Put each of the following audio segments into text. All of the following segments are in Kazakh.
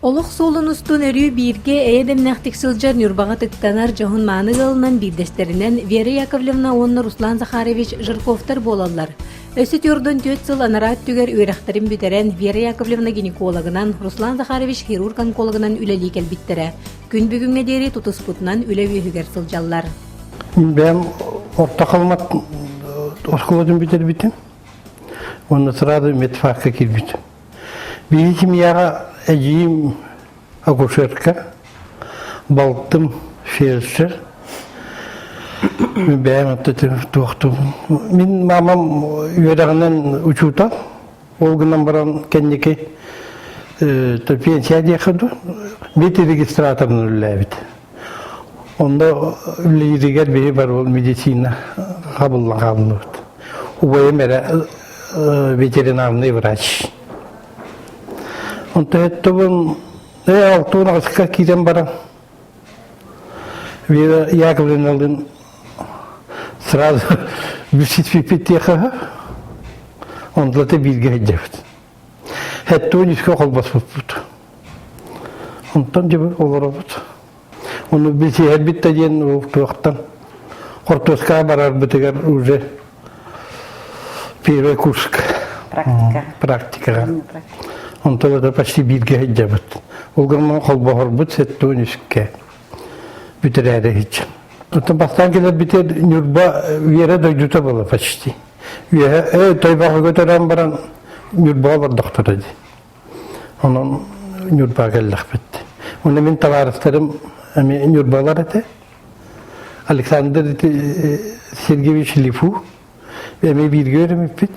Олох солунустун өрүү бирге эйедемнахтик сылжар нюрбага тыктанар жоһун мааныг бирдестеринен Вера Яковлевна онна Руслан Захарович Жирковтар болаллар. Өсүт юрдун 4 сыл анарат түгер үйрәхтәрин бүтерен Вера Яковлевна гинекологынан, Руслан Захарович хирург-онкологынан үлели келбиттере. Күн бүгүнгө дери тутуспутунан үлеби хүгер сылжаллар. Ben orta kalmat oskoladım bitirdim. Ondan sonra da metfaka girdim. Bir kimya eciyim akuşerka balktım felçer. Ben atladım doktum. Min mamam yörağından uçuta. O günden baran kendiki pensiya diyekhadu. Beti registratörünü üllevid. Onda ülleyidiger biri var ol medisina kabullandı. O emere veterinarный врач. Onda ettim altına kıska kirem bara. Вера Яковлевнa'nın сразу висит пипетеха. Onda da bilgi hedefti. Hatta onu iska kalbas tuttu. Ondan gibi olur oldu. Onu bir şey her bitti diyen o tuğaktan. Kortoska barar bitiger уже первый курс. Практика. Он тогда почти bilgi hedefti. O zaman kalbahar bit hatta onu iska. Bitirere hiç. Ondan baştan gelir biter nürba yere de juta bala почти. Ve toybağa götüren baran nürba var doktor dedi. Onun nürba geldik bitti. Onu min tavarıflarım nürbalar ete. Alexander Sergeyevich Lifu. Ve bir görüm bit.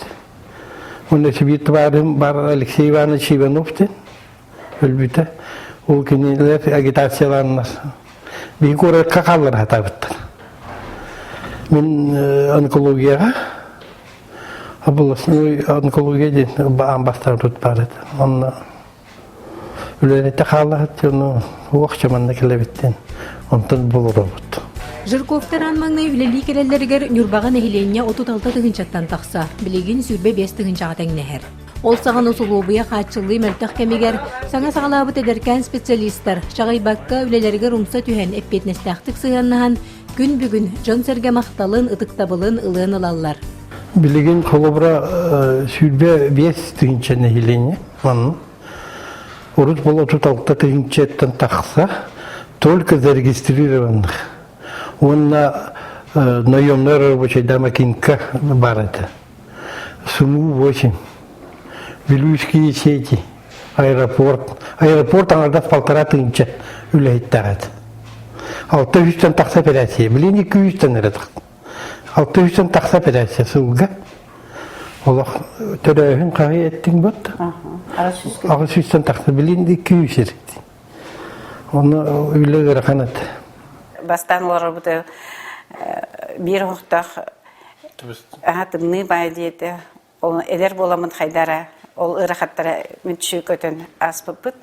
Onun bir tavarım var Alexey Ivanovich Ivanov'ten. Ölbüte. O günler agitasyonlar. Bir kere kakallar hata bitti. Min onkologiyaga областной онкология амбастар tutpardı. Onu ülelete kaldı. Onu uğraşamanda kelebitten. Ondan bulur oldu. Жирковтар анмаңны үлели келеллеригер нюрбаган эхиленне 36 тыгынчаттан такса, билигин сүрбе 5 тыгынчага теңнехер. Ол саган усулубуя каатчыллы мөлтөх кемигер саңа сагалабыт эдеркен специалисттар чагайбакка үлелерге румса түһен эппетнестахтык сыганнахан күн бүгүн жон серге макталын ытыктабылын ылын ылаллар. Bilgin kolobra sürbe 5 tыгынчаны эхиленне. Урут бол 36 тыгынчаттан такса, только зарегистрированных. Он на наемной рабочей дамакинка бар это. Сумму 8. Вилюйские сети, аэропорт. Аэропорт аңарда 1,5 тыгынча үлейт тагат. 600-тан такса операция. Блин 200-тан эредик. 600-тан такса операция сылга. Олах төрөһүн кагы эттиң бот. 600-тан такса блин 200 эредик. Оны үлегер канат. Бастанлар буты бир вакыттах атымны байдыйты. Ол элер боламын хайдара. Ол ырахаттара мүчү көтөн аспыппыт.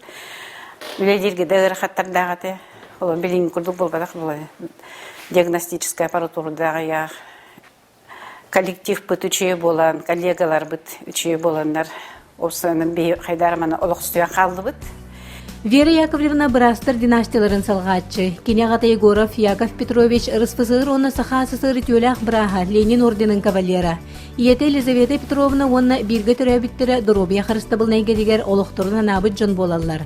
Үледирге де ырахаттардагы. Ол билин курдук болбадак булай. Диагностическая аппаратурада я коллектив бит үчү болан, коллегалар бит үчү боландар. Осынын бир хайдара мана олукстуя калды бит. Вера Яковлевна Брастер династияларын салгатчы. Кенягата Егоров Яков Петрович РСФСР онна сахасысыр тюлях браха Ленин орденин кавалера. Иете Елизавета Петровна онна бирге төрөбиттері доробия харыстабылнайга дигер олохторун анабыт жон болалар.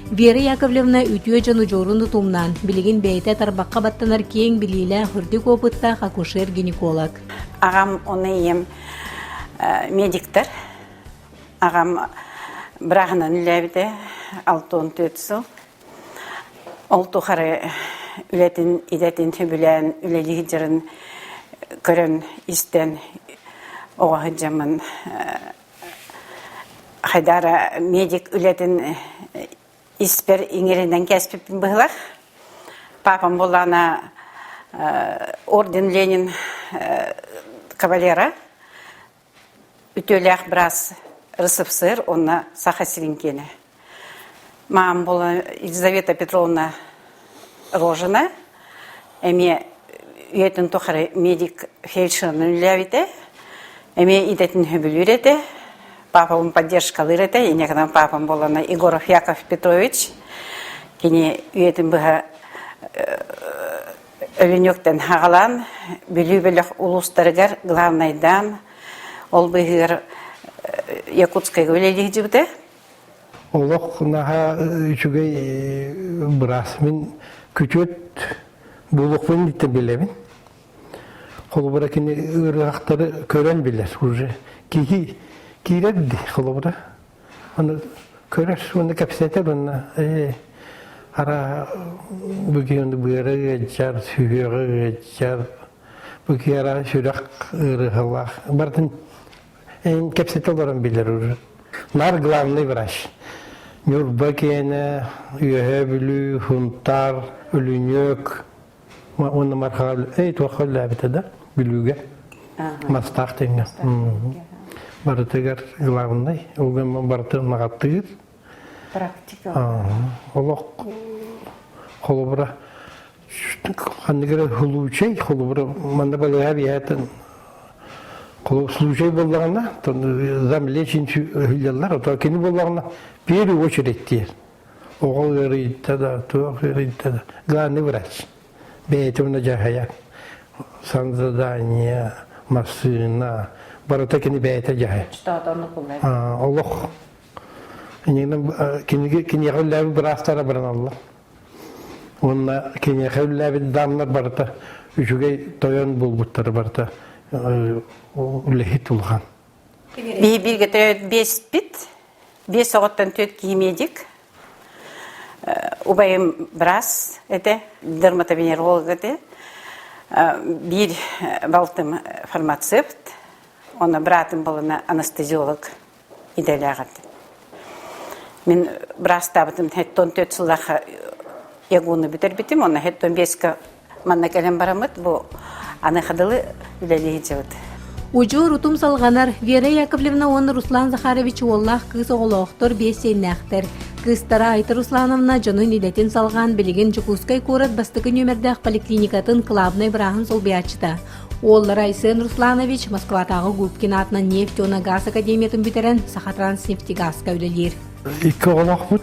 Вера Яковлевна үтүө жону жорунду тумнан билигин бейте тарбакка баттанар кең билиле хүрдүк опытта акушер-гинеколог. Агам оны ем медиктер. Агам браханан үлебиде 6-14 сыл. Ол тухары үлетін, идетін түбілен, үлелігі жырын көрін істен оғы жамын. Хайдара медик үлетін испер еңерінден кәспеппін бұғылақ. Папам болана орден Ленин кавалера. Үтөләқ біраз РСФСР, онна Саха-Селенкені. Мам была Елизавета Петровна Рожина. Эми уетен тохары медик фельдшерный лявите. Эми идетин хүбүлүрете. Папам поддержкалырете. И некогда папам была Егоров Яков Петрович. Kini üyetim bıha ölünökten hağalan, bülü-bülük uluslarıgar главнайдан, ol bıhır Yakutskaya öyleliği cibde. Олох наха үчүгэй брасмин күчөт булукпун дите билебин. Холобура кини ырыактары көрөн билер уже. Киредди холобура. Аны көрөр, аны капсетер, аны ара бүгүн быйры жар, сүйөгө жар. Бүгүра сүрак ырыгалак. Бардын эн капсетелерин билер уже. Нар главный врач. Нюрбакена, Юхевлю, Хунтар, Улюнек. Он мархал, това да, Билюга. Мастахтенга. Бартыгар главный, угам барты нагатыр. Практика. Олох холобра. Ханнигер хулучей, холобра мандабалга биятын. Случай болғанда, замлечінші үйлерлер, то кені болғанда, первую очередь тер. Оғыл ғырыйты да, туақ ғырыйты да. Главный врач. Бәйтімді жағая. Санзадания, машина. Барыта кені бәйті жағая. Штатарны құлай. Олық. Кені ғылләбі бір астара бірін алла. Онна кені ғылләбі дамлар барыта. Үшіге тойон бұл бұттары барыта. Үлехет улған. Bir götürüyor 5 bit. 5 saatten tüt giymeydik. Ubayım biraz ede. Dermatovenerolog ede. Bir baltım farmaseut. Ona bıraktım balına anesteziolog idealagat. Мен biraz tabitim hetton tüt sulaha yagunu biter bitim. Ona hetton 5 manna kalem baramıt bu. Аны ходили үлелеги жабыт. Учу рутум салганар Вера Яковлевна оны Руслан Захарович Оллах кыз оголоқтор бесейнәқтер. Кыстара Айты Руслановна жонун илетин салган билеген Жукускай корат бастыкы нөмердәк поликлиникатын клабный брахын солбиячыта. Оллар Айсен Русланович Москватагы Губкин атынан нефть оны газ академиятын битерен Сахатранснефтегазка үлелер. Икки олақ бұт,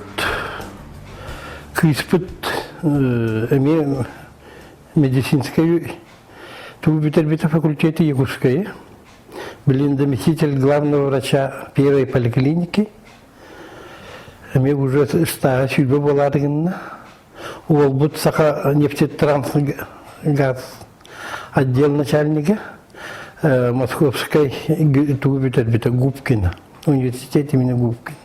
кыспыт, эме медицинская Тубитер факультета Ягуская, блин, заместитель главного врача первой поликлиники. Мне уже старая судьба была рынна. Уолбут Саха нефтетрансгаз отдел начальника Московской Тубитер Губкина, университет имени Губкина.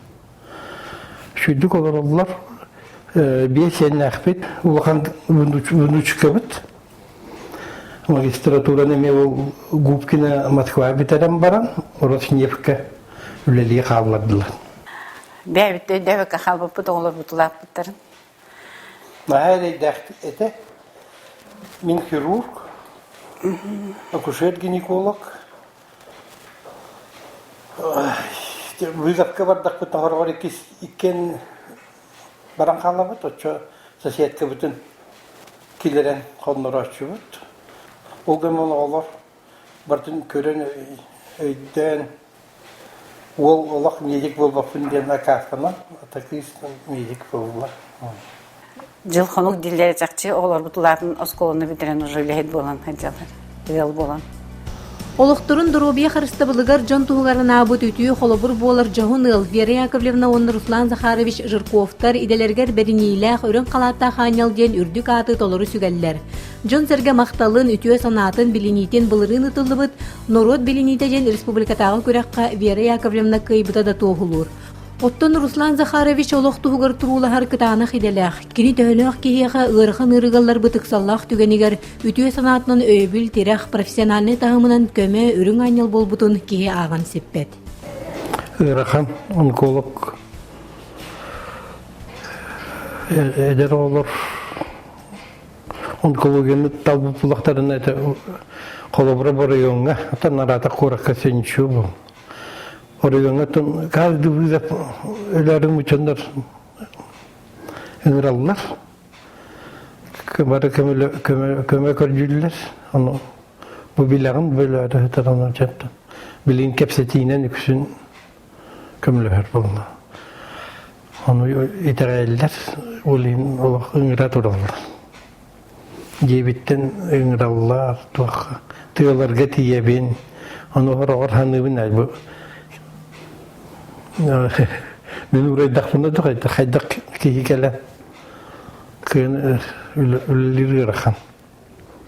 Шуйдук олар бесен ахпет, улахан внучка бит. Магистратураны мен Губкина Москва битерем баран, Роснефтька үлелие қалдылар. Бәбітті дөбікі қалбы бұд олар бұтылап бұттарын. Мәлі дәқті әті, мен хирург, акушер-гинеколог. Вызовка бардақ бұт ағырғар екен баран қалабы, тұтшы соседка бұтын келерен қолныр ашчы бұт. Олгамон олар бартын көрен өйден ол олақ медик болбақпын дена картана, атакист медик болбақ. Жыл қонуқ дилері жақчы, олар бұтылардың осколыны бітірен уже үлехет болан, жыл болан. Олықтырын дұробия қарыстабылығар жон туғарын абыт үтіі қолыбыр болар жағын ыл. Вера Яковлевна оны Руслан Захарович Жирковтар иделергер бәрінейләқ үрін қалатта қанел ден үрдік аты толыры сүгәлләр. Жон сәрге мақталын үтіе санатын білінейтен бұлырын ұтылы бұд, Нород білінейте ден республикатағы көрәққа Вера Яковлевна кайбыта да тоғылыр. Оттон Руслан Захарович олоқтуғыр тұрулағар кытанық иделәқ. Кені төхіліғ кейеға ұрықын ұрығалар бұтықсаллақ түгенігер үтіе санатының өйбіл терәқ профессиональный тағымынан көмі үрің анел болбутын кеге аған сеппет. Ұрықын онколог әдер олар онкологияны талбы бұлақтарын әті қолыбыры бұры өңі, атын арата қораққа сенші бұл. Орыгыңатын каждый вызов өлерің мүчендер ыңыралылар. Бары көмі көрділер. Бұл білағын бөлі әрі тұрамын жатты. Білін кепсетейінен үкісін көмілер болына. Onu iterələr, olin olaq ıngıra durarlar. Jebitten ıngırallar, tığlarga tiyebin, onu horağır hanıbın bu. Ben oraya dağfına da haydak ki gelen. Kın ölüleri rakan.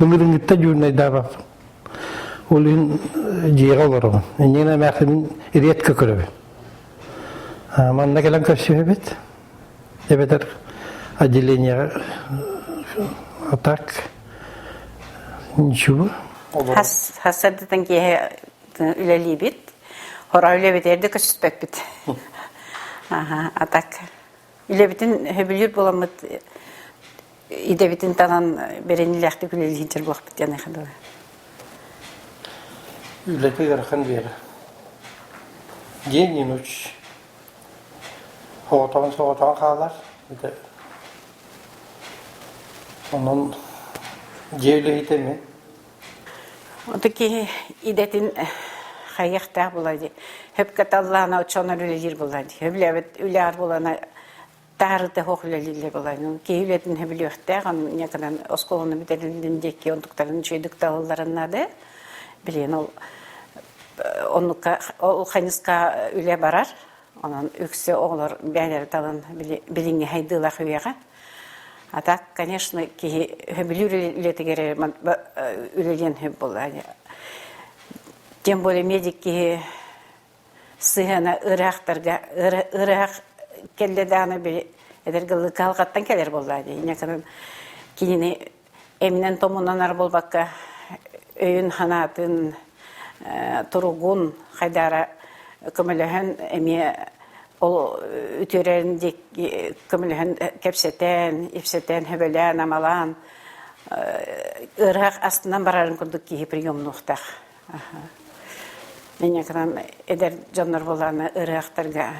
Bunların gitti cürney dava. Olin ciğer olur. Yine mertemin iriyet kökülü. Manna gelen kaçıyor evet. Evet acilenya atak. Nişu. Hasadatan ki üleli bit. Hora üle biterdi kaçıspek bit. Atak. Üle bitin höbülür bulamıt. İde bitin tanan berenilekti üleli hinter bulak bit yanı kadar. Ületi yarıkan bir yere. Yeni uç. Soğutan kalır. Onun cevle hitemi. Ondaki idetin hayıqta buladı. Hep katallana uçanlar ülelir buladı. Hep üler bulana tarihte hoş ülelir buladı. Ki ületin hep üleğte. Ne kadar oskolunu bitirildiğindeki ondukların çöydük dağıllarına da bilen o hayniska üle barar. Onun üksü oğlar beyler dalın bilingi haydılar hüyaga. Atak, конечно, ki höbülür ületigere ülelen höb buladı. Тем более медик ki sığana Irak kelledana bir edergılı kalgattan keler buladı. Ne kadar ki eminen tomunanar bulbakka öyün hanatın turugun haydara kömülehen emiye ol ütürendik kömülehen kepseten, ipseten, hebelen, amalan Irak aslından bararın kurduk ki priyomluqtaq. Ne kadar eder canlar bulana Irak'targa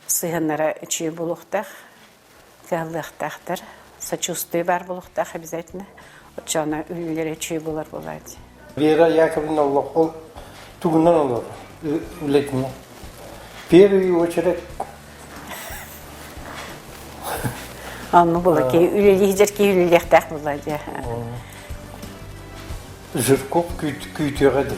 sığınlara içi buluqtaq, kallıqtaqtır. Сочувствие бар buluqtaq обязательно. Отчана ülülere içi bular bulaydı. Vera Yakov'un Allah ol tuğundan olur. Ületine. Первый очередь. Anlı bula ki üleli hicer ki ülülektaq bulaydı. Жирков kütüğüdü.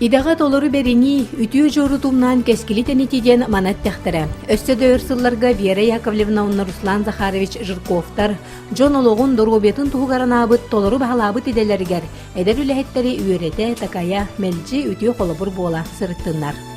Идаға толору берини үтүү жорутумнан кескили тенетиден манат тахтара. Өссөдө ырсылларга Вера Яковлевна онна Руслан Захарович Жирковтар, Джон Ологун доробетын туғаранабыт толору бағалабыт иделерігер. Эдер үлэхеттери үйерете, такая, мелчи үтүү қолыбыр бола сырыттынар.